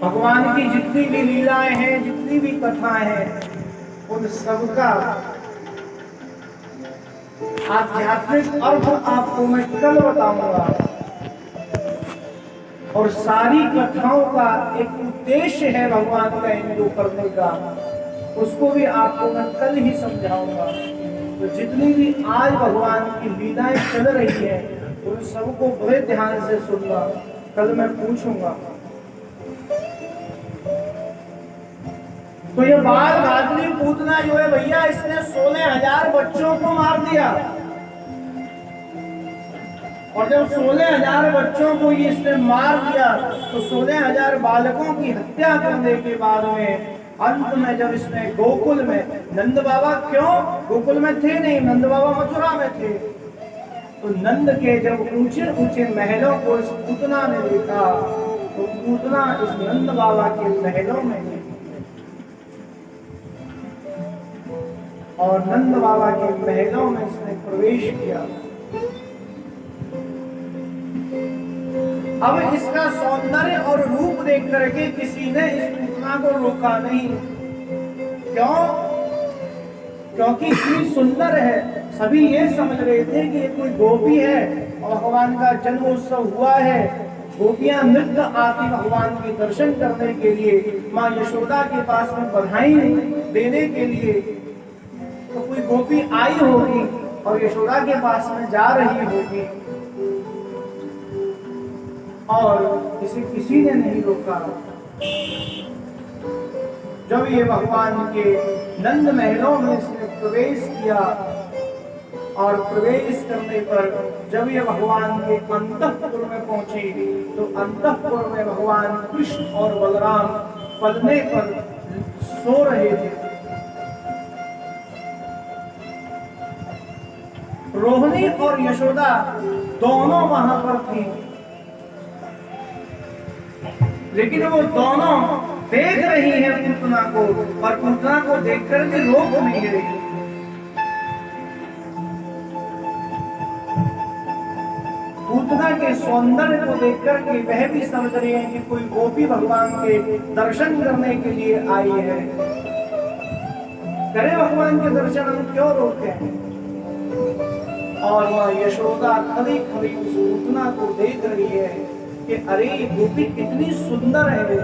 भगवान की जितनी भी लीलाएं हैं, जितनी भी कथाएं हैं, उन सबका आध्यात्मिक अर्थ आपको मैं कल बताऊंगा। और सारी कथाओं का एक उद्देश्य है भगवान का इनको करने का, उसको भी आपको मैं कल ही समझाऊंगा। तो जितनी भी आज भगवान की लीलाएं चल रही है उन सबको बड़े ध्यान से सुनना, कल मैं पूछूंगा। तो ये बाल भागनी पूतना जो है भैया, इसने 16,000 बच्चों को मार दिया। और जब 16,000 बच्चों को ये इसने मार दिया तो 16,000 बालकों की हत्या करने के बाद में अंत में जब इसने गोकुल में, नंद बाबा क्यों गोकुल में थे नहीं, नंद बाबा मथुरा में थे, तो नंद के जब ऊंचे ऊंचे महलों को इस पूतना ने देखा तो पूतना इस नंद बाबा के महलों में गई और नंद बाबा के महलों में इसने प्रवेश किया। अब इसका सौंदर्य और रूप देख करके किसी ने इस पूतना को रोका नहीं। क्यों? क्योंकि इतनी सुंदर है। सभी ये समझ रहे थे कि ये कोई गोपी है और भगवान का जन्मोत्सव हुआ है, गोपियां नृत्य आती भगवान के दर्शन करने के लिए, माँ यशोदा के पास में बधाई देने के लिए। तो कोई गोपी आई होगी और यशोदा के पास में जा रही होगी और इसे किसी ने नहीं रोका। जब ये भगवान के नंद महलों में इसने प्रवेश किया और प्रवेश करने पर जब ये भगवान के अंतःपुर में पहुंची तो अंतःपुर में भगवान कृष्ण और बलराम पलने पर सो रहे थे। रोहिणी और यशोदा दोनों वहां पर थी, लेकिन वो दोनों देख रही है पूतना को और पूतना को देखकर भी रोक नहीं रही। पूतना के सौंदर्य को देखकर के वह भी समझ रही है कि कोई गोपी भगवान के दर्शन करने के लिए आई है। करे भगवान के दर्शन, हम क्यों रोके? और वह यशोदा खड़ी खड़ी उस पूतना को देख रही है कि अरे ये गोपी कितनी सुंदर है,